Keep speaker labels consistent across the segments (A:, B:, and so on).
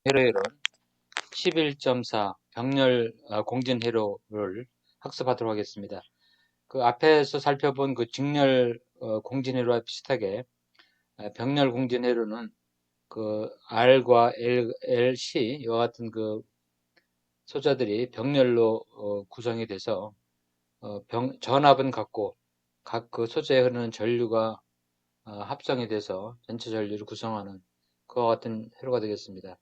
A: 회로율은 11.4 병렬 공진 회로를 학습하도록 하겠습니다. 그 앞에서 살펴본 그 직렬 공진 회로와 비슷하게 병렬 공진 회로는 그 R과 L, C 이와 같은 그 소자들이 병렬로 구성이 돼서 전압은 같고 각 그 소재에 흐르는 전류가 합성이 돼서 전체 전류를 구성하는 그와 같은 회로가 되겠습니다.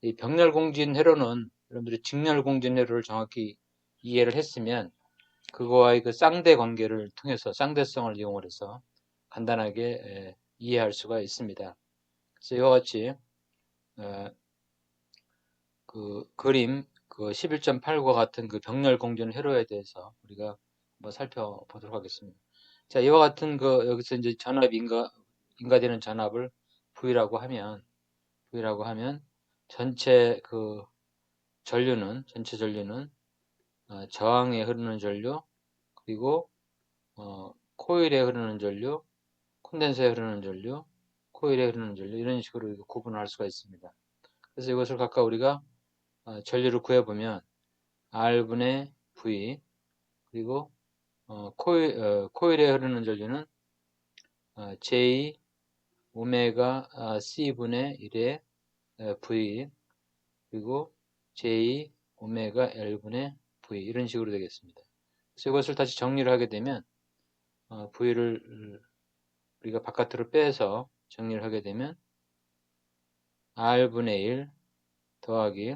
A: 이 병렬 공진 회로는 여러분들이 직렬 공진 회로를 정확히 이해를 했으면 그거와의 그 쌍대 관계를 통해서 쌍대성을 이용을 해서 간단하게 이해할 수가 있습니다. 그래서 이와 같이 그 그림 그 11.8과 같은 그 병렬 공진 회로에 대해서 우리가 한번 살펴보도록 하겠습니다. 자, 이와 같은 그 여기서 이제 인가되는 전압을 V라고 하면 전체 전류는 저항에 흐르는 전류, 그리고 코일에 흐르는 전류, 콘덴서에 흐르는 전류, 코일에 흐르는 전류 이런 식으로 구분할 수가 있습니다. 그래서 이것을 각각 우리가 전류를 구해보면 R분의 V, 그리고 코일에 흐르는 전류는 J 오메가 C분의 1의 V, 그리고 J 오메가 L분의 V 이런 식으로 되겠습니다. 그래서 이것을 다시 정리를 하게 되면 V를 우리가 바깥으로 빼서 정리를 하게 되면 R분의 1 더하기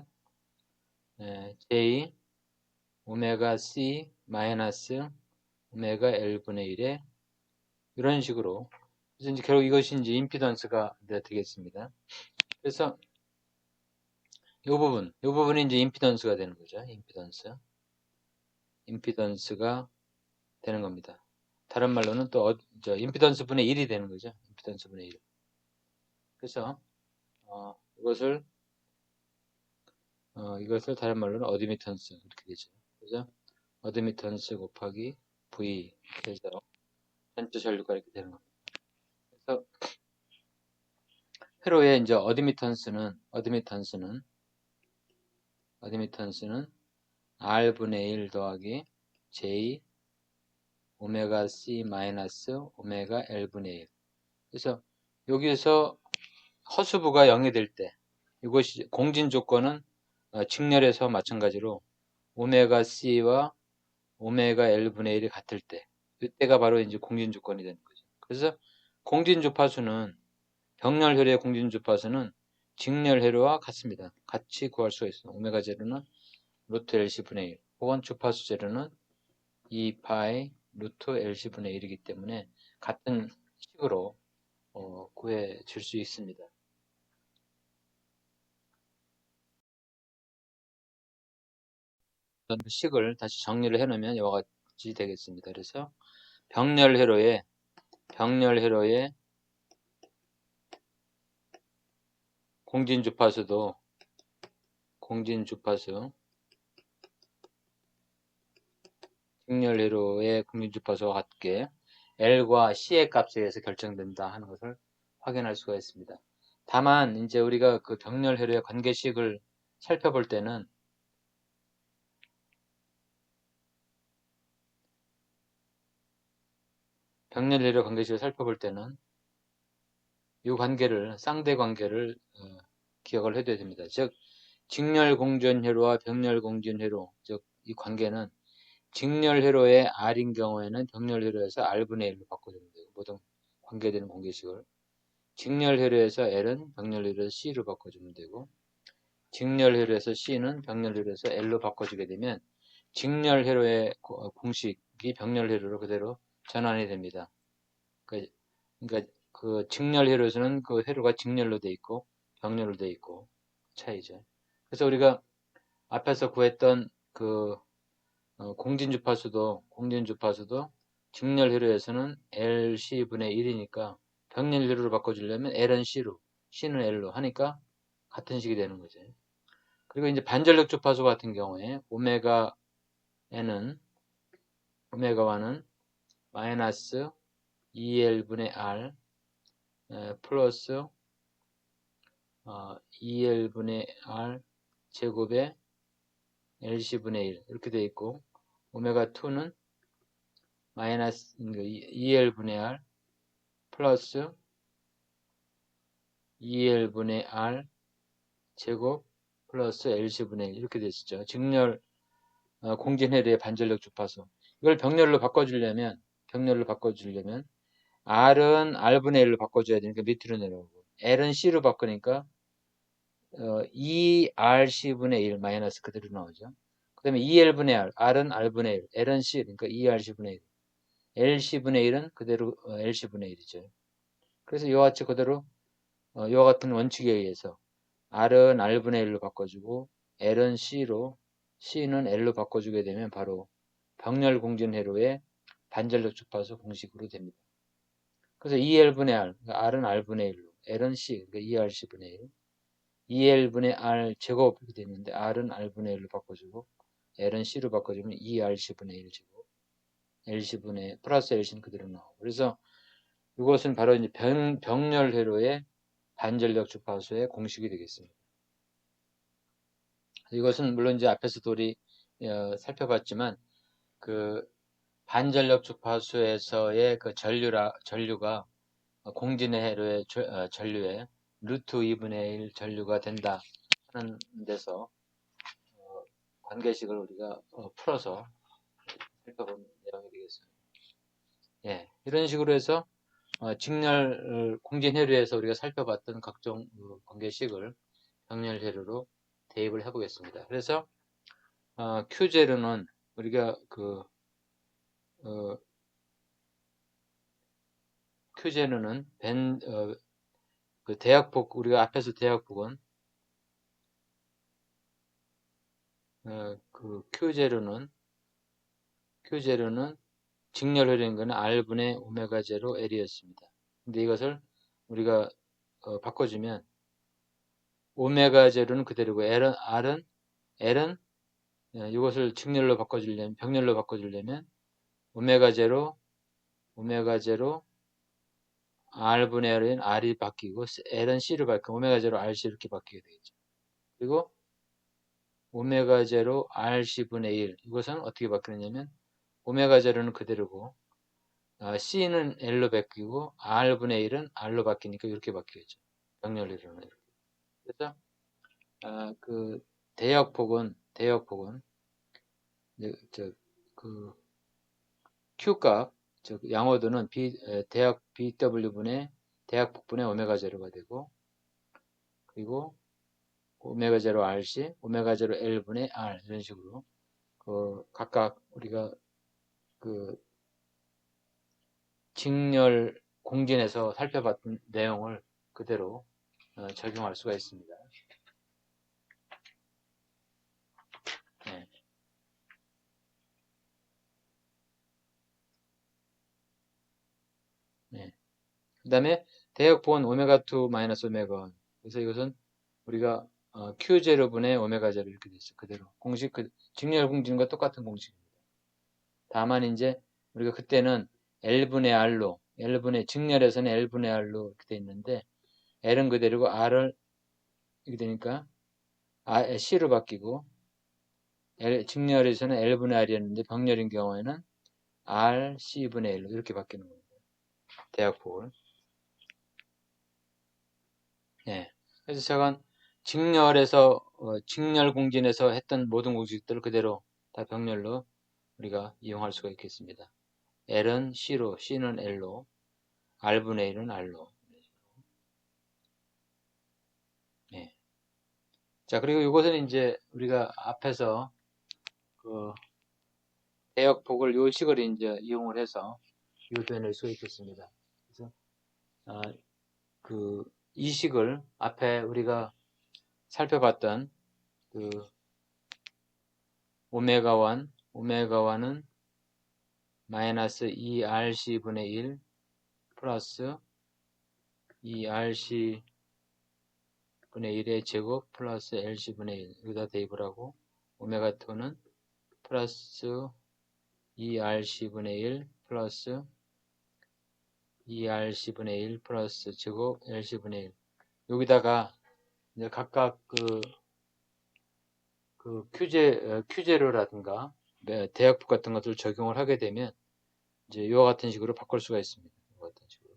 A: J 오메가 C 마이너스 오메가 L분의 1에 이런 식으로 그래서 이제 결국 이것이 이제 임피던스가 되겠습니다. 그래서 이 부분이 이제 임피던스가 되는 거죠. 임피던스가 되는 겁니다. 다른 말로는 또 임피던스 분의 1이 되는 거죠. 임피던스 분의 1. 그래서 이것을 다른 말로는 어드미턴스 이렇게 되죠. 그래서 어드미턴스 곱하기 V 해서 전체 전류가 이렇게 되는 겁니다. 그래서 회로의 이제 어드미턴스는 R분의 1 더하기 J 오메가 C 마이너스 오메가 L분의 1. 그래서 여기에서 허수부가 0이 될 때 이것이 공진 조건은 직렬에서 마찬가지로 오메가 C와 오메가 L분의 1이 같을 때 이때가 바로 이제 공진 조건이 되는 거죠. 그래서 공진 주파수는 병렬 회로의 공진 주파수는 직렬 회로와 같습니다. 같이 구할 수가 있어요. 오메가 제로는 루트 LC분의 1 혹은 주파수 제로는 2파이 루트 LC분의 1이기 때문에 같은 식으로 구해질 수 있습니다. 식을 다시 정리를 해놓으면 이와 같이 되겠습니다. 그래서 병렬 회로의 공진 주파수 직렬 회로의 공진 주파수와 같게 L과 C의 값에 의해서 결정된다 하는 것을 확인할 수가 있습니다. 다만 이제 우리가 그 병렬 회로의 관계식을 살펴볼 때는 병렬 회로 관계식을 살펴볼 때는 이 관계를 쌍대 관계를 기억을 해둬야 됩니다. 즉 직렬 공전 회로와 병렬 공전 회로 즉 이 관계는 직렬 회로의 R인 경우에는 병렬 회로에서 R분의 1로 바꿔주면 되고 모든 관계되는 공개식을 직렬 회로에서 L은 병렬 회로에서 C로 바꿔주면 되고 직렬 회로에서 C는 병렬 회로에서 L로 바꿔주게 되면 직렬 회로의 공식이 병렬 회로로 그대로 전환이 됩니다. 그러니까 그 직렬 회로에서는 그 회로가 직렬로 돼 있고 병렬로 돼 있고 차이죠. 그래서 우리가 앞에서 구했던 그 공진 주파수도 직렬 회로에서는 LC분의 1이니까 병렬 회로로 바꿔주려면 L은 C로, C는 L로 하니까 같은 식이 되는 거죠. 그리고 이제 반전력 주파수 같은 경우에 오메가1은 마이너스 2L분의 R 플러스 2L분의 R 제곱에 LC분의 1 이렇게 되어 있고, 오메가2는 마이너스 2L분의 R 플러스 2L분의 R 제곱 플러스 LC분의 1 이렇게 됐었죠. 직렬 공진해류의 반전력 주파수. 이걸 병렬로 바꿔주려면 R은 R분의 1로 바꿔줘야 되니까 밑으로 내려오고, L은 C로 바꾸니까 2RC분의 1 마이너스 그대로 나오죠. 그 다음에 2L분의 R, R은 R분의 1, L은 C, 그러니까 2RC분의 1. LC분의 1은 그대로 LC분의 1이죠. 그래서 이와 같이 그대로 이와 같은 원칙에 의해서 R은 R분의 1로 바꿔주고 L은 C로, C는 L로 바꿔주게 되면 바로 병렬 공진회로의 반전력 주파수 공식으로 됩니다. 그래서 2L분의 R, 그러니까 R은 R분의 1로, L은 C, 그러니까 2RC분의 1, 2L분의 R 제곱 이렇게 되는데 R은 R분의 1로 바꿔주고 L은 C로 바꿔주면 2RC분의 1 제곱, LC분의 플러스 LC는 그대로 나오고, 그래서 이것은 바로 이제 병렬 회로의 반전력 주파수의 공식이 되겠습니다. 이것은 물론 이제 앞에서도 우리 살펴봤지만 그 반전력 주파수에서의 그 전류가 공진의 회로의 전류의 루트 2분의 1 전류가 된다 하는 데서 관계식을 우리가 풀어서 살펴본 내용이 되겠습니다. 예, 이런 식으로 해서 직렬 공진회로에서 우리가 살펴봤던 각종 관계식을 병렬회로로 대입을 해보겠습니다. 그래서 Q제로는 우리가 Q제로는 그 대역폭, 우리가 앞에서 대역폭은 그 Q제로는 직렬회로인 것은 R분의 오메가 제로 L이었습니다. 근데 이것을 우리가 바꿔주면 오메가 제로는 그대로고 L은 이것을 직렬로 바꿔주려면, 병렬로 바꿔주려면 오메가 제로 R분의 L은 R이 바뀌고 L은 C로 바뀌고 오메가 제로 RC 이렇게 바뀌게 되겠죠. 그리고 오메가 제로 RC분의 1 이것은 어떻게 바뀌느냐면 오메가 제로는 그대로고 C는 L로 바뀌고 R분의 1은 R로 바뀌니까 이렇게 바뀌겠죠. 병렬이로는 이렇게. 그래서 그 대역폭은 그 Q값, 즉 양호도는 대역 BW분의 대역폭분의 오메가 제로가 되고, 그리고 오메가 제로 RC, 오메가 제로 L분의 R 이런 식으로 각각 우리가 그 직렬 공진에서 살펴봤던 내용을 그대로 적용할 수가 있습니다. 네. 네. 그 다음에 대역폭은 오메가2 마이너스 오메가1. 그래서 이것은 우리가 Q0분의 오메가0 이렇게 됐어요. 그대로. 공식, 직렬 공진과 똑같은 공식입니다. 다만 이제 우리가 그때는 L분의 R로, 직렬에서는 L분의 R로 이렇게 돼 있는데 L은 그대로고 R을 이렇게 되니까 C로 바뀌고, 직렬에서는 L분의 R이었는데 병렬인 경우에는 R, C분의 1로 이렇게 바뀌는 겁니다. 대역폭을. 네. 그래서 제가 직렬 공진에서 했던 모든 공식들을 그대로 다 병렬로 우리가 이용할 수가 있겠습니다. L은 C로, C는 L로, R분의 1은 R로. 네. 자, 그리고 이것은 이제 우리가 앞에서 그 대역폭을 요 식을 이제 이용을 해서 유도해낼 수가 있겠습니다. 그래서 이 식을 앞에 우리가 살펴봤던 그 오메가1은 마이너스 2RC분의 1 플러스 2RC분의 1의 제곱 플러스 LC분의 1 여기다 대입을 하고, 오메가2는 플러스 2RC분의 1 플러스 2RC분의 1 플러스 제곱 LC분의 1 여기다가 이제 각각 큐제로라든가 대역폭 같은 것들을 적용을 하게 되면 이제 이와 같은 식으로 바꿀 수가 있습니다. 이와 같은 식으로.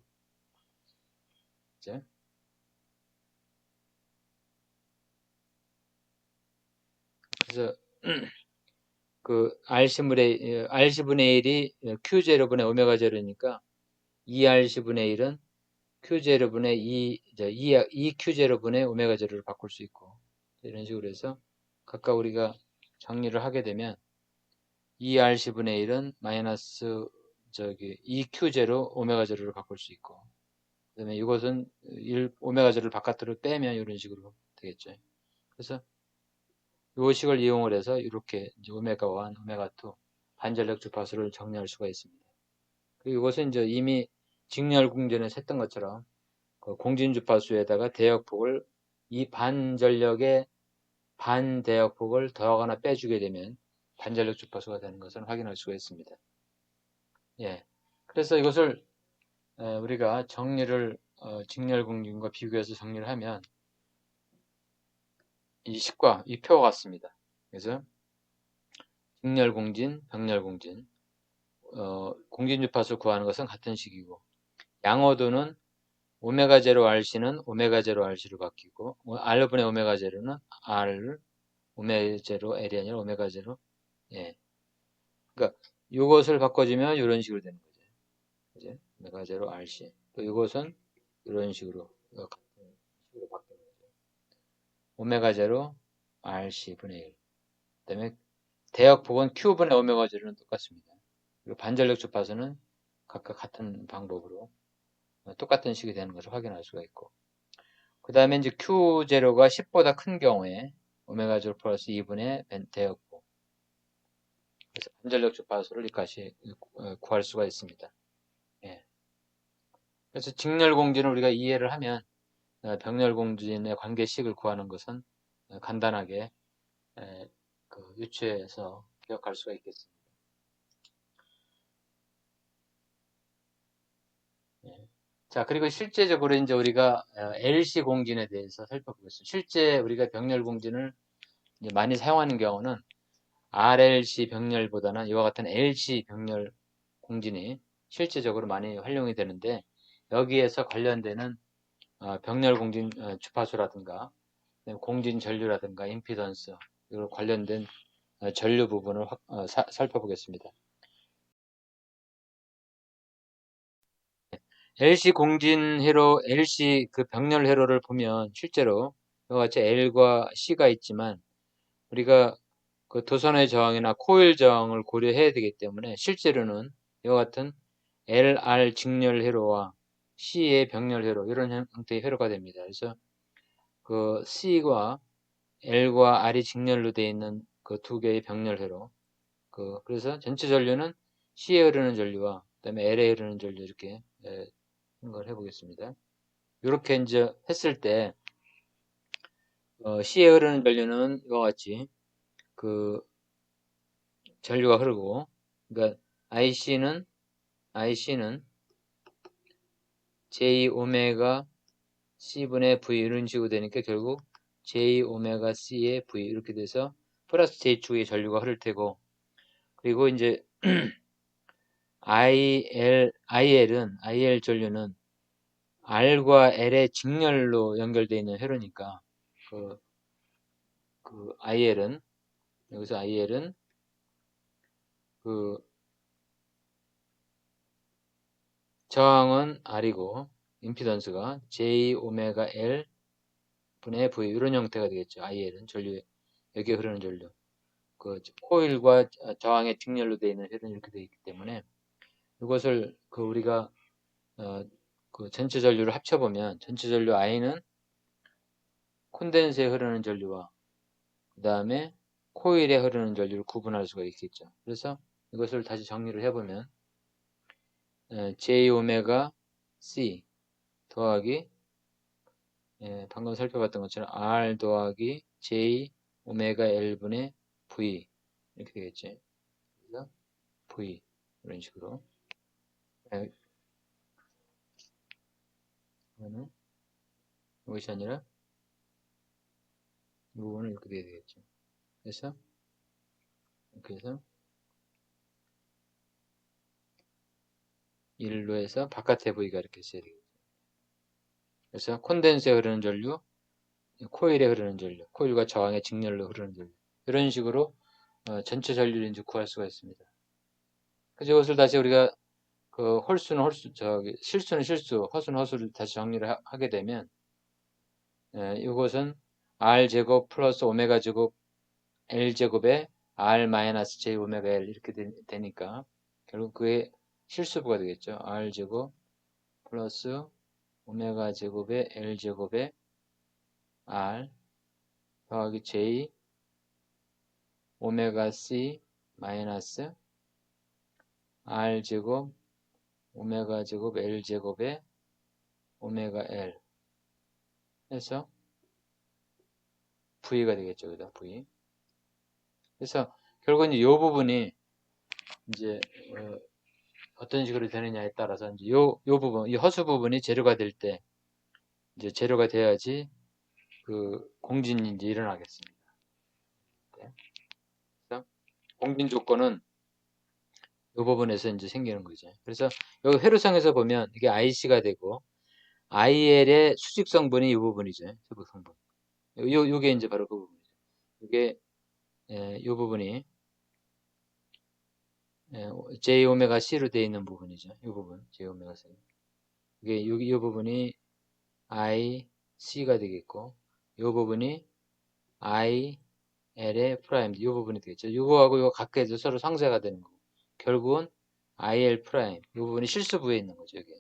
A: 이제 그래서 그 RC분의 1이 Q0분의 오메가 제로니까 2RC분의 1은 Q0분의 2Q0분의 오메가 제로를 바꿀 수 있고 이런 식으로 해서 각각 우리가 정리를 하게 되면 2RC분의 1은 마이너스 2Q0 오메가 제로를 바꿀 수 있고 그 다음에 이것은 오메가 제로를 바깥으로 빼면 이런 식으로 되겠죠. 그래서 이 식을 이용을 해서 이렇게 이제 오메가 1, 오메가 2 반전력 주파수를 정리할 수가 있습니다. 그리고 이것은 이제 이미 직렬공전에서 했던 것처럼 그 공진 주파수에다가 대역폭을 이 반전력의 반대역폭을 더하거나 빼주게 되면 반전력 주파수가 되는 것을 확인할 수가 있습니다. 예. 그래서 이것을 우리가 정리를 직렬공진과 비교해서 정리를 하면 이 식과 이 표와 같습니다. 그래서 직렬공진, 병렬공진 공진주파수 구하는 것은 같은 식이고 양호도는 오메가 제로 RC는 오메가 제로 RC로 바뀌고 R분의 오메가 제로는 R 오메가 제로 L이 아니라 오메가 제로 예. 그러니까 이것을 바꿔주면 이런 식으로 되는 거죠. 그죠? 오메가 제로 RC 또 이것은 이런 식으로 같은 식으로 바뀌는 거죠. 오메가 제로 RC 분의 1 그다음에 대역폭은 Q분의 오메가 제로는 똑같습니다. 그리고 반전력 주파수는 각각 같은 방법으로 똑같은 식이 되는 것을 확인할 수가 있고 그 다음에 이제 Q0가 10보다 큰 경우에 오메가 0 플러스 2분의 대역폭 그래서 반전력 주파수를 이까지 구할 수가 있습니다. 예. 그래서 직렬공진을 우리가 이해를 하면 병렬공진의 관계식을 구하는 것은 간단하게 유추해서 기억할 수가 있겠습니다. 예. 자, 그리고 실제적으로 이제 우리가 LC 공진에 대해서 살펴보겠습니다. 실제 우리가 병렬 공진을 이제 많이 사용하는 경우는 RLC 병렬보다는 이와 같은 LC 병렬 공진이 실제적으로 많이 활용이 되는데 여기에서 관련되는 병렬 공진 주파수라든가 공진 전류라든가 임피던스 이걸 관련된 전류 부분을 살펴보겠습니다. LC 공진 회로, LC 그 병렬 회로를 보면 실제로 이와 같이 L과 C가 있지만 우리가 그 도선의 저항이나 코일 저항을 고려해야 되기 때문에 실제로는 이와 같은 LR 직렬 회로와 C의 병렬 회로 이런 형태의 회로가 됩니다. 그래서 그 C와 L과 R이 직렬로 되어 있는 그 두 개의 병렬 회로 그래서 전체 전류는 C에 흐르는 전류와 그다음에 L에 흐르는 전류 이렇게 생각을 해보겠습니다. 이렇게 이제 했을 때 C에 흐르는 전류는 이와 같이 그 전류가 흐르고 그러니까 IC는 J 오메가 C분의 V 이런 식으로 되니까 결국 J 오메가 C의 V 이렇게 돼서 플러스 J축의 전류가 흐를 테고 그리고 이제 IL 전류는 R과 L의 직렬로 연결되어 있는 회로니까 여기서 IL은 그 저항은 R이고 임피던스가 J 오메가 L 분의 V 이런 형태가 되겠죠. IL은 전류 여기에 흐르는 전류 그 코일과 저항의 직렬로 되어 있는 회로는 이렇게 되어 있기 때문에 이것을 우리가 그 전체 전류를 합쳐보면 전체 전류 I는 콘덴서에 흐르는 전류와 그 다음에 코일에 흐르는 전류를 구분할 수가 있겠죠. 그래서 이것을 다시 정리를 해보면 J 오메가 C 더하기 방금 살펴봤던 것처럼 R 더하기 J 오메가 L분의 V 이렇게 되겠죠. 그래서 V 이런 식으로 그러면 이것이 아니라 이 부분은 이렇게 돼야 되겠죠. 그래서 이렇게 해서 1로 해서 바깥에 V가 이렇게 있어야 되겠죠. 그래서 콘덴서에 흐르는 전류, 코일에 흐르는 전류, 코일과 저항의 직렬로 흐르는 전류. 이런 식으로 전체 전류를 이제 구할 수가 있습니다. 그래서 이것을 다시 우리가 그 홀수는 홀수, 실수는 실수, 허수는 허수를 다시 정리를 하게 되면 이것은 R제곱 플러스 오메가 제곱 L제곱에 R 마이너스 J 오메가 L 이렇게 되니까 결국 그의 실수부가 되겠죠. R제곱 플러스 오메가 제곱에 L제곱에 R 더하기 J 오메가 C 마이너스 R제곱 오메가 제곱 L제곱에 오메가 L 해서 V가 되겠죠. 그다 V. 그래서 결국은 이 부분이 이제 어떤 식으로 되느냐에 따라서 이제 요 부분, 이 허수 부분이 재료가 될 때 이제 재료가 돼야지 그 공진이 이제 일어나겠습니다. 네. 그래서 공진 조건은 이 부분에서 이제 생기는 거죠. 그래서 여기 회로상에서 보면 이게 IC가 되고 IL의 수직 성분이 이 부분이죠. 수직 성분. 요게 이제 바로 그 부분이죠. 이게 이 부분이 J 오메가 C로 되어 있는 부분이죠. 이 부분 J 오메가 C. 이게 이 부분이 I C가 되겠고 이 부분이 I L의 프라임 이 부분이 되겠죠. 이거하고 이거 각각해서 서로 상쇄가 되는 거고 결국은 IL 프라임 이 부분이 실수부에 있는 거죠. 여기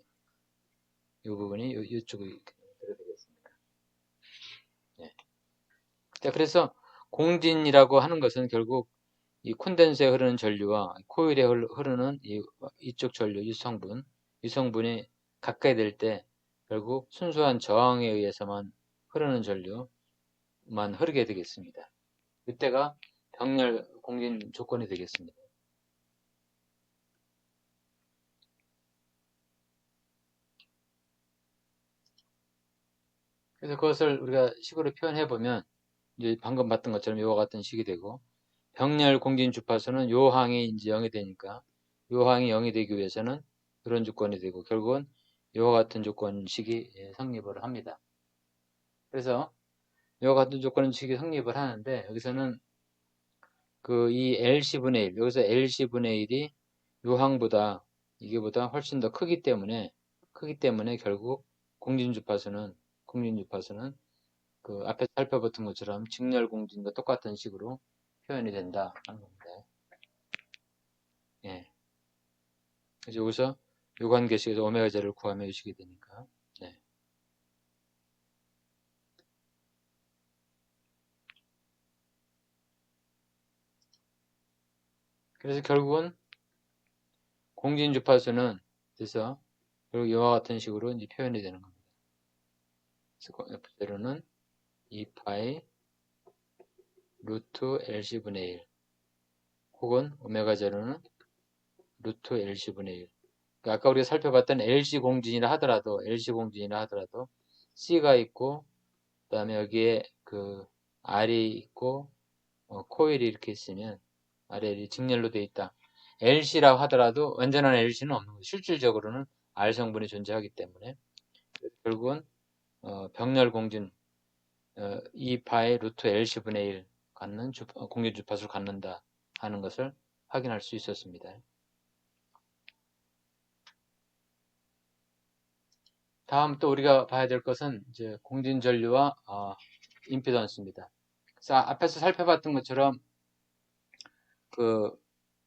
A: 이 부분이 이쪽에 이렇게 되겠습니다. 네. 자, 그래서 공진이라고 하는 것은 결국 이 콘덴서에 흐르는 전류와 코일에 흐르는 이쪽 전류, 이 성분이 가까이 될 때 결국 순수한 저항에 의해서만 흐르는 전류만 흐르게 되겠습니다. 이때가 병렬 공진 조건이 되겠습니다. 그래서 그것을 우리가 식으로 표현해 보면 이제 방금 봤던 것처럼 이와 같은 식이 되고 병렬 공진 주파수는 요 항이 이제 0이 되니까 요 항이 0이 되기 위해서는 이런 조건이 되고 결국은 이와 같은 조건식이 성립을 합니다. 그래서 이와 같은 조건식이 성립을 하는데 여기서는 그 이 LC분의 1 여기서 LC분의 1이 요 항보다 이게보다 훨씬 더 크기 때문에 결국 공진주파수는 그 앞에 살펴봤던 것처럼 직렬 공진과 똑같은 식으로 표현이 된다 하는 겁니다. 예. 그래서 여기서 요 관계식에서 오메가 제를 구하면 이 식이 되니까. 네. 그래서 결국은 공진 주파수는 그래서 결국 이와 같은 식으로 이제 표현이 되는 겁니다. 그래서 F0는 2파이 루트 LC분의 1 혹은 오메가 제로는 루트 LC분의 1 그러니까 아까 우리가 살펴봤던 LC 공진이라 하더라도 C가 있고 그 다음에 여기에 그 R이 있고 코일이 이렇게 있으면 RL이 직렬로 되어 있다. LC라고 하더라도 완전한 LC는 없는 거죠. 실질적으로는 R 성분이 존재하기 때문에 결국은 병렬 공진 2파의 루트 LC분의 1 갖는 공진 주파수를 갖는다 하는 것을 확인할 수 있었습니다. 다음 또 우리가 봐야 될 것은 이제 공진 전류와 임피던스입니다. 그래서 앞에서 살펴봤던 것처럼 그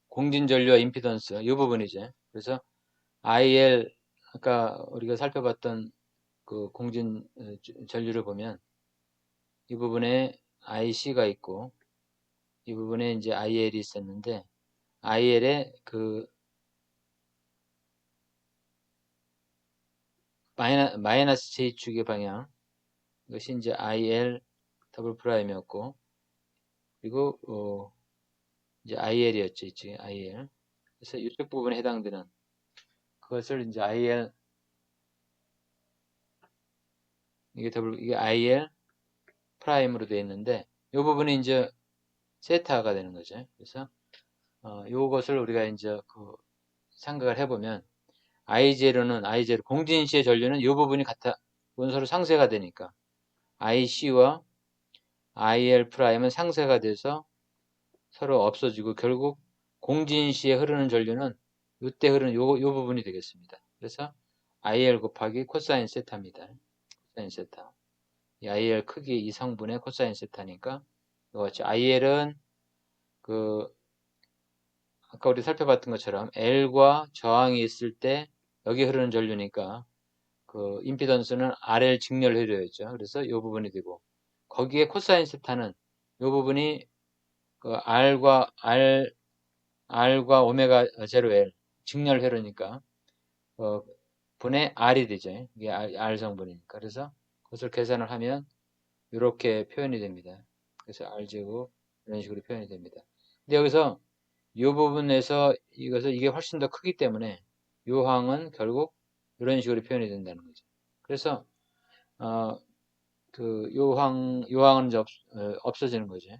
A: 공진 전류와 임피던스 이 부분이죠. 그래서 IL 아까 우리가 살펴봤던 그 공진 전류를 보면 이 부분에 IC가 있고 이 부분에 이제 IL이 있었는데 IL의 그 마이너스 J축의 방향 이것이 이제 IL 더블 프라임이었고 그리고 이제 IL이었죠. 이쪽에 IL 그래서 이쪽 부분에 해당되는 그것을 이제 IL 이게 IL 프라임으로 되어 있는데 이 부분이 이제 세타가 되는 거죠. 그래서 요것을 우리가 이제 생각을 해보면 I0 공진시의 전류는 이 부분이 같아 원소로 상쇄가 되니까 IC와 IL'은 상쇄가 돼서 서로 없어지고 결국 공진시에 흐르는 전류는 이때 흐르는 요 부분이 되겠습니다. 그래서 IL 곱하기 코사인 세타입니다. 코사인 세타. 이 IL 크기 이 성분의 코사인 세타니까 이거 같이 IL은 아까 우리 살펴봤던 것처럼 L과 저항이 있을 때 여기 흐르는 전류니까 임피던스는 RL 직렬 회로였죠. 그래서 이 부분이 되고 거기에 코사인 세타는 이 부분이 R과 오메가 제로 L 직렬 회로니까 분의 R이 되죠. 이게 R 성분이니까. 그래서 그것을 계산을 하면 이렇게 표현이 됩니다. 그래서 R제곱 이런 식으로 표현이 됩니다. 근데 여기서 이 부분에서 이게 훨씬 더 크기 때문에 요항은 결국 이런 식으로 표현이 된다는 거죠. 그래서 요항은 이제 없어지는 거죠.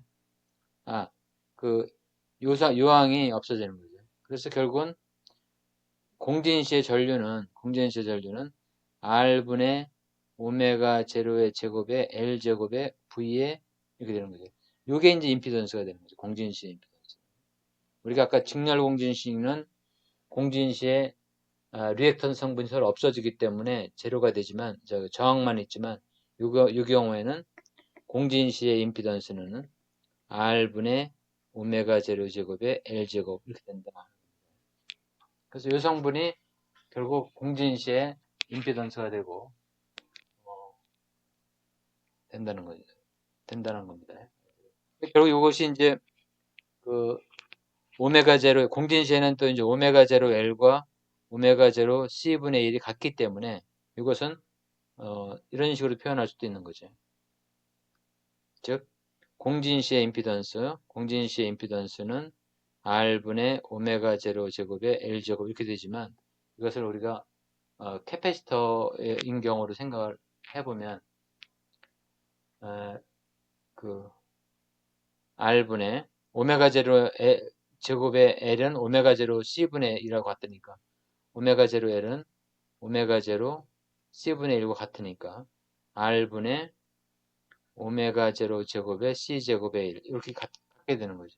A: 요항이 없어지는 거죠. 그래서 결국은 공진시의 전류는 R분의 오메가 제로의 제곱에 L 제곱에 V에 이렇게 되는 거죠. 요게 이제 임피던스가 되는 거죠. 공진시의 임피던스. 우리가 아까 직렬 공진시는 공진시에 리액턴 성분이 서로 없어지기 때문에 제로가 되지만 저항만 있지만 이 경우에는 공진시의 임피던스는 R분의 오메가 제로 제곱에 L 제곱 이렇게 된다. 그래서 이 성분이 결국 공진시의 임피던스가 되고 된다는 겁니다. 결국 이것이 이제 오메가 제로 공진시에는 또 이제 오메가 제로 L과 오메가 제로 C분의 1이 같기 때문에 이것은 이런 식으로 표현할 수도 있는 거죠. 즉 공진시의 임피던스는 R분의 오메가 제로 제곱에 L 제곱 이렇게 되지만 이것을 우리가 캐패시터인 경우로 생각을 해보면 R분의 오메가 제로 제곱의 L은 오메가 제로 C분의 1이라고 같으니까 오메가 제로 L은 오메가 제로 C분의 1과 같으니까 R분의 오메가 제로 제곱의 C제곱의 1 이렇게 갖게 되는 거죠.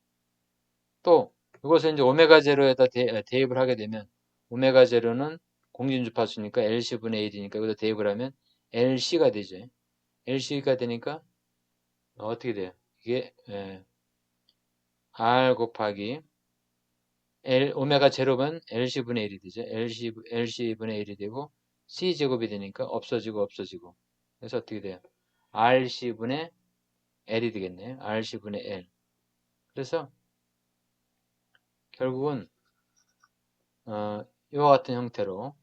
A: 또 이것을 이제 오메가 제로에다 대입을 하게 되면 오메가 제로는 공진주파수니까 LC분의 1이니까 여기다 대입을 하면 LC가 되죠. LC가 되니까 어떻게 돼요? 이게 R 곱하기 오메가 제로면 LC분의 1이 되죠. LC분의 1이 되고 C제곱이 되니까 없어지고 그래서 어떻게 돼요? RC분의 L이 되겠네요. RC분의 L. 그래서 결국은 이와 같은 형태로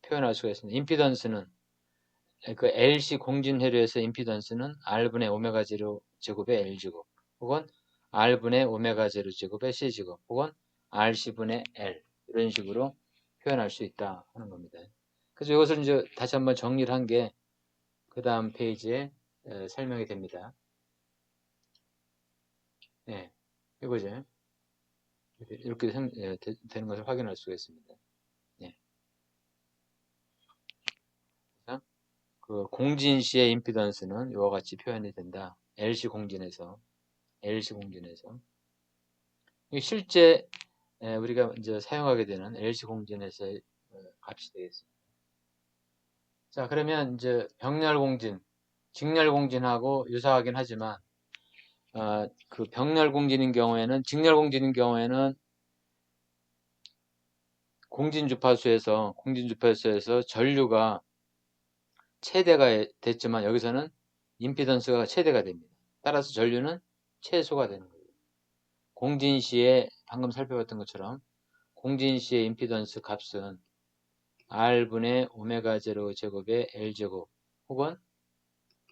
A: 표현할 수가 있습니다. 임피던스는 LC 공진회로에서 임피던스는 R분의 오메가 제로 제곱의 L제곱 혹은 R분의 오메가 제로 제곱의 C제곱 혹은 RC분의 L 이런 식으로 표현할 수 있다 하는 겁니다. 그래서 이것을 이제 다시 한번 정리를 한 게 그 다음 페이지에 설명이 됩니다. 네, 이거죠. 이렇게 되는 것을 확인할 수가 있습니다. 네. 그래서 공진시의 임피던스는 이와 같이 표현이 된다. LC 공진에서 실제 우리가 이제 사용하게 되는 LC 공진에서의 값이 되겠습니다. 자, 그러면 이제 병렬 공진, 직렬 공진하고 유사하긴 하지만 직렬 공진인 경우에는 공진주파수에서 전류가 최대가 됐지만 여기서는 임피던스가 최대가 됩니다. 따라서 전류는 최소가 되는 거예요. 공진시에 방금 살펴봤던 것처럼 공진시의 임피던스 값은 R분의 오메가 제로 제곱의 L제곱 혹은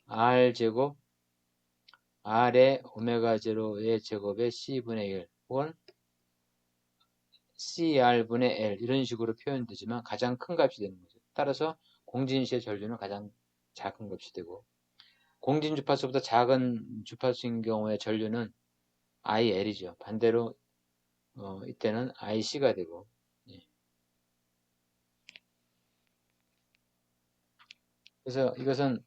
A: R제곱 R의 오메가 제로의 제곱의 C분의 1 혹은 CR분의 L 이런 식으로 표현되지만 가장 큰 값이 되는 거죠. 따라서 공진시의 전류는 가장 작은 값이 되고 공진 주파수보다 작은 주파수인 경우에 전류는 IL이죠. 반대로 이때는 IC가 되고, 예. 그래서 이것은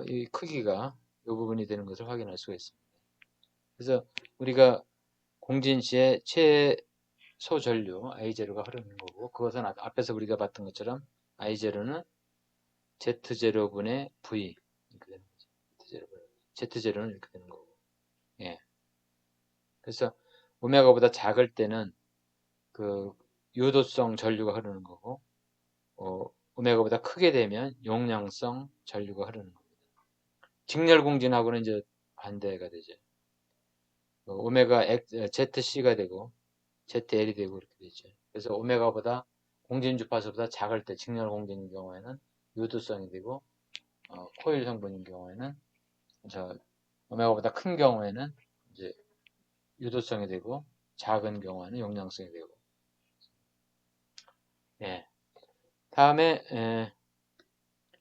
A: 이 크기가 이 부분이 되는 것을 확인할 수가 있습니다. 그래서 우리가 공진시에 최소 전류 I0가 흐르는 거고, 그것은 앞에서 우리가 봤던 것처럼 I0는 Z0분의 V 이렇게 되는 거죠. Z0는 이렇게 되는 거고, 예. 그래서 오메가보다 작을 때는 그 유도성 전류가 흐르는 거고, 오메가보다 크게 되면 용량성 전류가 흐르는 겁니다. 직렬공진하고는 이제 반대가 되죠. 오메가 ZC가 되고 ZL이 되고 이렇게 되죠. 그래서 오메가보다 공진 주파수보다 작을 때 직렬공진인 경우에는 유도성이 되고, 코일 성분인 경우에는 오메가보다 큰 경우에는 이제 유도성이 되고, 작은 경우에는 용량성이 되고. 예. 다음에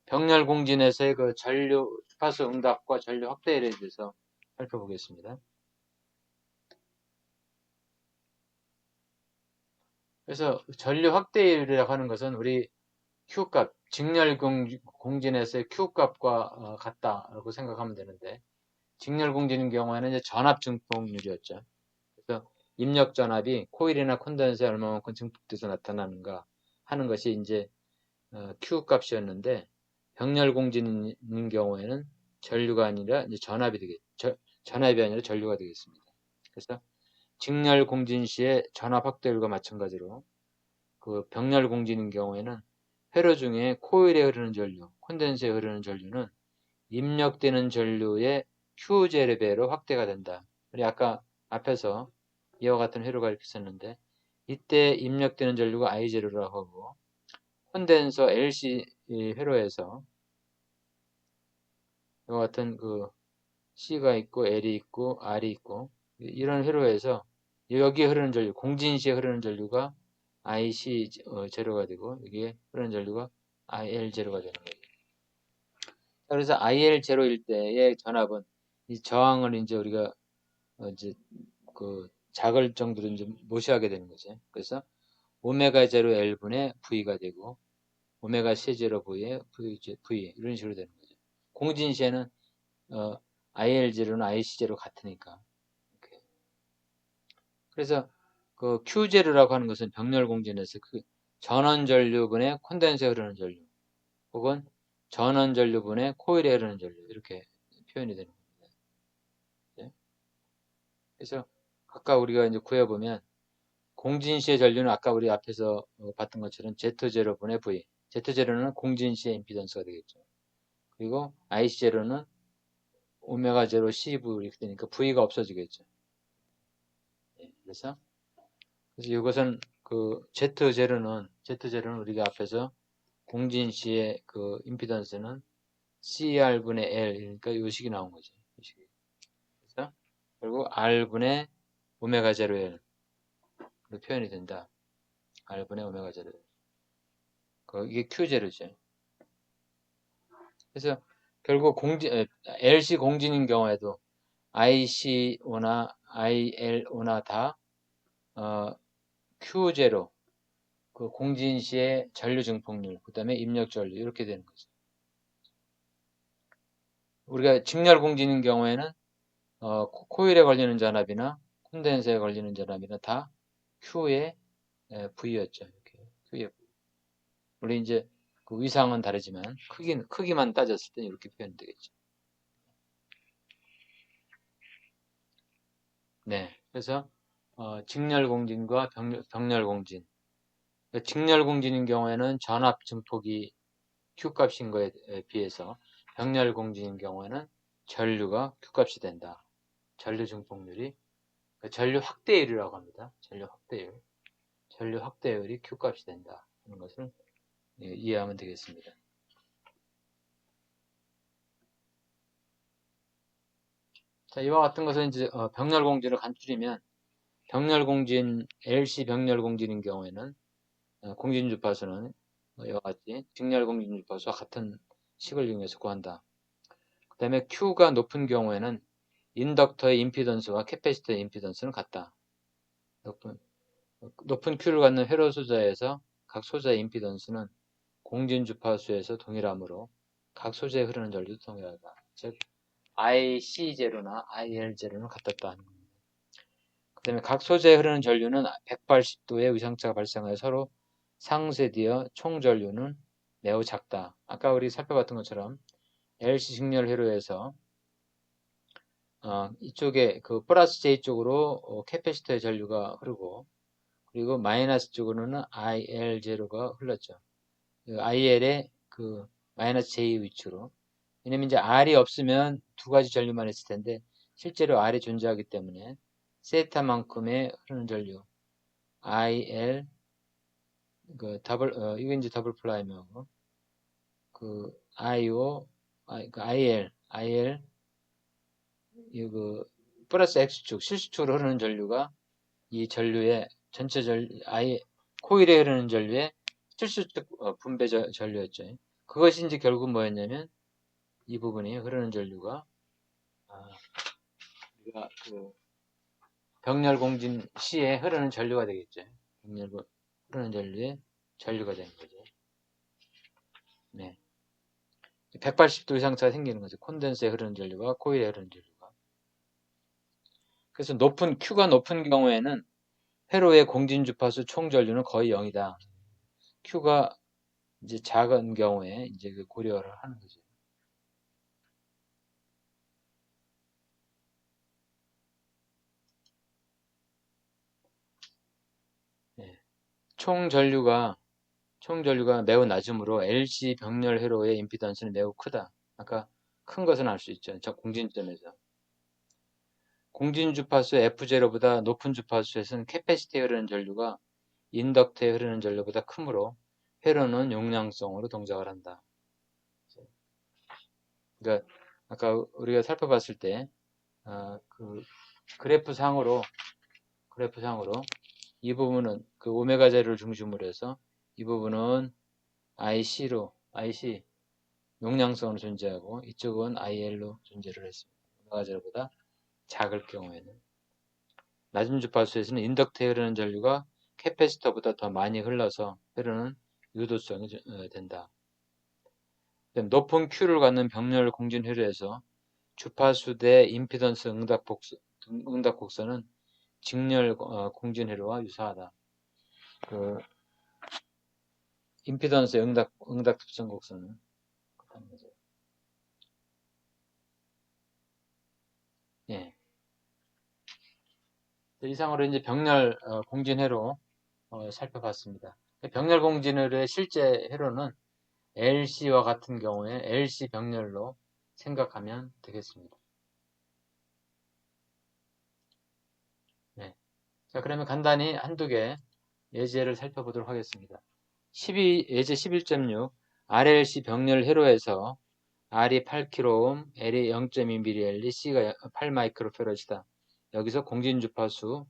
A: 병렬공진에서의 그 전류 주파수 응답과 전류 확대율에 대해서 살펴보겠습니다. 그래서 전류 확대율이라고 하는 것은 우리 Q값, 직렬공진에서의 Q값과 같다라고 생각하면 되는데, 직렬공진인 경우에는 이제 전압 증폭률이었죠. 그래서 입력 전압이 코일이나 콘덴서에 얼마만큼 증폭돼서 나타나는가 하는 것이 이제 Q값이었는데, 병렬공진인 경우에는 전류가 아니라 이제 전압이 아니라 전류가 되겠습니다. 그래서 직렬공진 시의 전압 확대율과 마찬가지로 그 병렬공진인 경우에는 회로 중에 코일에 흐르는 전류, 콘덴서에 흐르는 전류는 입력되는 전류의 Q제곱배로 확대가 된다. 우리 아까 앞에서 이와 같은 회로가 이렇게 있었는데, 이때 입력되는 전류가 I0라고 하고, 콘덴서 LC 회로에서 이와 같은 그 C가 있고 L이 있고 R이 있고, 이런 회로에서 여기에 흐르는 전류, 공진시에 흐르는 전류가 IC 제로가 되고, 여기에 흐르는 전류가 IL 제로가 되는 거죠. 그래서 IL 제로일 때의 전압은 이 저항을 이제 우리가 이제 그 작을 정도로 이제 무시하게 되는 거죠. 그래서 오메가 제로 L분의 V가 되고, 오메가 C 제로 V의 V 이런 식으로 되는 거죠. 공진시에는 IL 제로는 IC 제로 같으니까. 이렇게. 그래서 그 Q 제로라고 하는 것은 병렬 공진에서 그 전원 전류분의 콘덴서에 흐르는 전류, 혹은 전원 전류분의 코일에 흐르는 전류, 이렇게 표현이 되는 겁니다. 네? 그래서 아까 우리가 이제 구해보면, 공진시의 전류는 아까 우리 앞에서 봤던 것처럼 Z0분의 V, Z0는 공진시의 임피던스가 되겠죠. 그리고 IC0는 오메가 제로 CV 이렇게 되니까 V가 없어지겠죠. 네, 그래서 이것은 그 Z0는 우리가 앞에서 공진시의 그 임피던스는 CR분의 L, 그러니까 이 식이 나온 거죠. 이 식이. 그래서 결국 R분의 오메가 제로 L로 표현이 된다. R분의 오메가 제로 L. 이게 Q0죠. 그래서 결국 LC 공진인 경우에도 ICO나 ILO나 다 Q0, 그 공진시의 전류 증폭률, 그 다음에 입력 전류 이렇게 되는 거죠. 우리가 직렬 공진인 경우에는 코일에 걸리는 전압이나 콘덴서에 걸리는 전압이나 다 Q의 V였죠. 이렇게 Q의 V. 우리 이제 그 위상은 다르지만 크기만 따졌을 때 이렇게 표현되겠죠. 네, 그래서 직렬 공진과 병렬 공진. 직렬 공진인 경우에는 전압 증폭이 Q값인 거에 비해서, 병렬 공진인 경우에는 전류가 Q값이 된다. 전류 증폭률이, 전류 확대율이라고 합니다. 전류 확대율이 Q값이 된다 하는 것을 이해하면 되겠습니다. 자, 이와 같은 것은 이제 병렬 공진을 간추리면, LC 병렬 공진인 경우에는 공진 주파수는 이와 같이 직렬 공진 주파수와 같은 식을 이용해서 구한다. 그 다음에 Q가 높은 경우에는 인덕터의 임피던스와 캐패시터의 임피던스는 같다. 높은 Q를 갖는 회로 소자에서 각 소자의 임피던스는 공진 주파수에서 동일하므로 각 소재에 흐르는 전류도 동일하다. 즉 IC0나 IL0는 같았다. 그 다음에 각 소재에 흐르는 전류는 180도의 위상차가 발생하여 서로 상쇄되어 총 전류는 매우 작다. 아까 우리 살펴봤던 것처럼 LC 직렬 회로에서 이쪽에 그 플러스 J 쪽으로 캐패시터의 전류가 흐르고 그리고 마이너스 쪽으로는 IL0가 흘렀죠. IL의 그 마이너스 J 위치로. 왜냐면 이제 R이 없으면 두 가지 전류만 있을 텐데 실제로 R이 존재하기 때문에 세타만큼의 흐르는 전류 IL 그 이거 이제 더블 프라임하고 그 IO 그 IL 이거 플러스 X축 실수축으로 흐르는 전류가 이 전류의 전체 코일에 흐르는 전류의 실수축 분배 전류였죠. 그것이 이제 결국 뭐였냐면 이 부분이 흐르는 전류가 우리가 그 병렬 공진 시에 흐르는 전류가 되겠죠. 병렬 흐르는 전류의 전류가 되는 거죠. 네. 180도 이상차가 생기는 거죠. 콘덴서에 흐르는 전류와 코일에 흐르는 전류가. 그래서 Q가 높은 경우에는 회로의 공진 주파수 총 전류는 거의 0이다. Q가 이제 작은 경우에 이제 그 고려를 하는 거죠. 네. 총 전류가 매우 낮으므로 LC 병렬 회로의 임피던스는 매우 크다. 아까 큰 것은 알 수 있죠. 저 공진점에서. 공진 주파수 F0보다 높은 주파수에서는 캐패시티에 흐르는 전류가 인덕터에 흐르는 전류보다 크므로 회로는 용량성으로 동작을 한다. 그러니까 아까 우리가 살펴봤을 때 그 그래프상으로 이 부분은 그 오메가 제를 중심으로 해서 이 부분은 IC 용량성으로 존재하고 이쪽은 IL로 존재를 했습니다. 오메가 제보다 작을 경우에는 낮은 주파수에서는 인덕터에 흐르는 전류가 캐패시터보다 더 많이 흘러서 회로는 유도성이 된다. 높은 Q를 갖는 병렬 공진 회로에서 주파수 대 임피던스 응답 곡선은 직렬 공진 회로와 유사하다. 그 임피던스 응답 특성 곡선은 그렇다는 거죠. 예. 이상으로 이제 병렬 공진 회로 살펴봤습니다. 병렬 공진 회로의 실제 회로는 LC와 같은 경우에 LC 병렬로 생각하면 되겠습니다. 네. 자, 그러면 간단히 한두 개 예제를 살펴보도록 하겠습니다. 예제 11.6 RLC 병렬 회로에서 R이 8kΩ, L이 0.2mH, C가 8마이크로페럿이다. 여기서 공진주파수,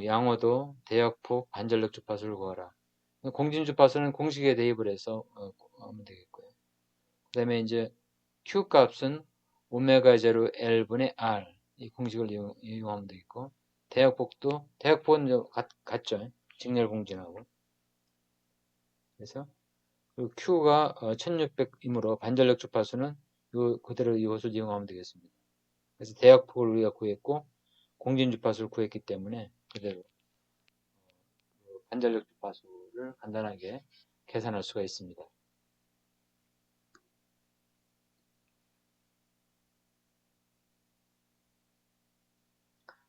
A: 양호도, 대역폭, 반전력 주파수를 구하라. 공진주파수는 공식에 대입을 해서 하면 되겠고요. 그 다음에 이제 Q 값은 오메가 제로 L분의 R 이 공식을 이용하면 되겠고 대역폭은 같죠. 직렬 공진하고. 그래서 Q가 1600이므로 반전력 주파수는 그대로 이 호수를 이용하면 되겠습니다. 그래서 대역폭을 우리가 구했고 공진 주파수를 구했기 때문에 그대로 반전력 주파수를 간단하게 계산할 수가 있습니다.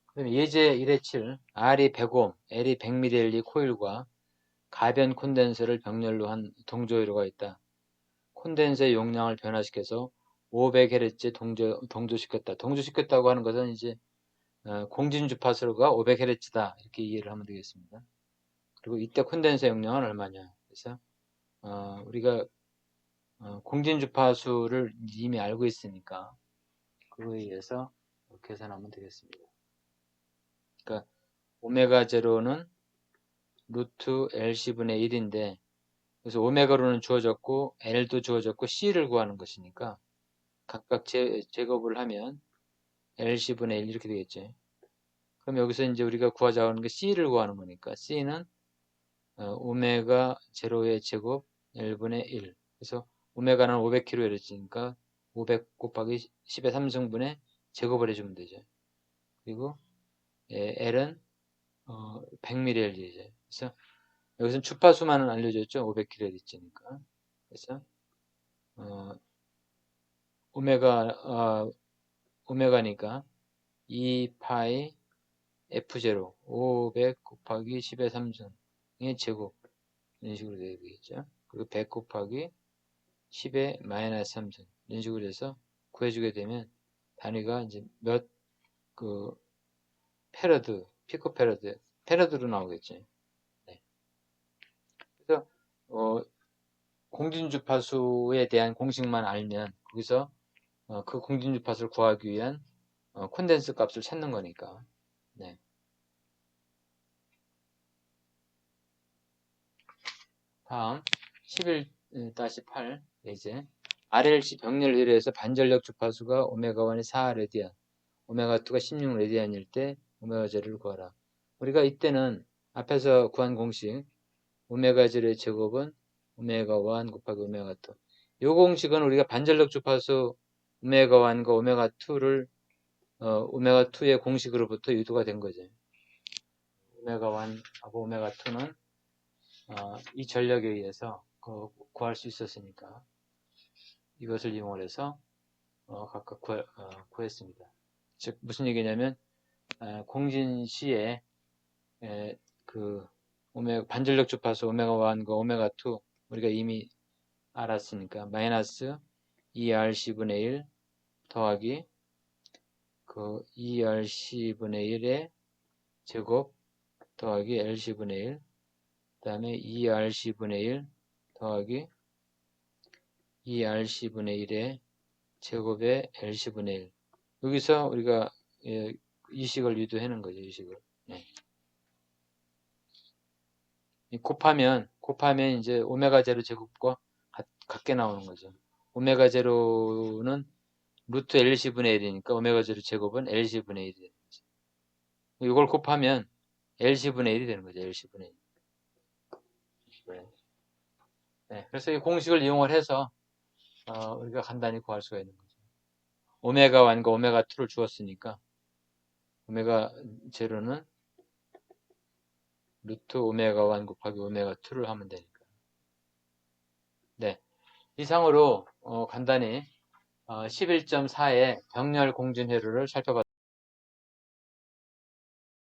A: 그다음에 예제 1의7 R이 100옴, L이 100mH 코일과 가변 콘덴서를 병렬로 한 동조회로가 있다. 콘덴서의 용량을 변화시켜서 500Hz 동조시켰다. 동조시켰다고 하는 것은 이제 공진 주파수가 500Hz다 이렇게 이해를 하면 되겠습니다. 그리고 이때 콘덴서 용량은 얼마냐? 그래서 우리가 공진 주파수를 이미 알고 있으니까 그거에 의해서 계산하면 되겠습니다. 그러니까 오메가 제로는 루트 LC분의 1인데 그래서 오메가로는 주어졌고 L도 주어졌고 C를 구하는 것이니까 각각 제곱을 하면 LC분의 1 이렇게 되겠죠. 그럼 여기서 이제 우리가 구하자고 하는 게 C를 구하는 거니까 C는 오메가 제로의 제곱 L분의 1. 그래서 오메가는 500kg 이랬으니까 500 곱하기 10의 3승분의 제곱을 해주면 되죠. 그리고 L은 100ml죠. 그래서 여기서는 주파수만은 알려줬죠. 500kHz니까. 그래서 오메가니까 2파이 F0 500 곱하기 10의 3승의 제곱 이런 식으로 되겠죠. 그리고 100 곱하기 10의 마이너스 3승 이런 식으로 해서 구해주게 되면 단위가 이제 그 페러드, 피코페러드, 페러드로 나오겠죠. 네. 그래서 공진주파수에 대한 공식만 알면 거기서 그 공진주파수를 구하기 위한 콘덴스 값을 찾는 거니까. 네. 다음 11-8 이제 RLC 병렬 회로에서 반전력 주파수가 오메가1이 4라디안, 오메가2가 16라디안일 때 오메가0를 구하라. 우리가 이때는 앞에서 구한 공식 오메가0의 제곱은 오메가1 곱하기 오메가2. 이 공식은 우리가 반전력 주파수 오메가1과 오메가2를 오메가2의 공식으로부터 유도가 된 거죠. 오메가1하고 오메가2는 이 전력에 의해서 구할 수 있었으니까 이것을 이용해서 각각 구했습니다. 즉 무슨 얘기냐면 공진 시에 그 반전력 주파수 오메가1과 오메가2 우리가 이미 알았으니까 마이너스 2RC분의 1 더하기 그 2RC분의 1의 제곱 더하기 LC분의 1 그 다음에 2RC분의 1 더하기 2RC분의 1의 제곱의 LC분의 1 여기서 우리가 이식을 유도하는 거죠. 이식을. 네. 곱하면 이제 오메가 제로 제곱과 같게 나오는 거죠. 오메가 제로는 루트 LC분의 1이니까 오메가 제로 제곱은 LC분의 1이 되는 거죠. 이걸 곱하면 LC분의 1이 되는 거죠. LC분의 1. 네, 그래서 이 공식을 이용을 해서 우리가 간단히 구할 수가 있는 거죠. 오메가1과 오메가2를 주었으니까 오메가 제로는 루트 오메가1 곱하기 오메가2를 하면 되니까. 네, 이상으로 간단히 11.4의 병렬 공진회로를 살펴봤습니다.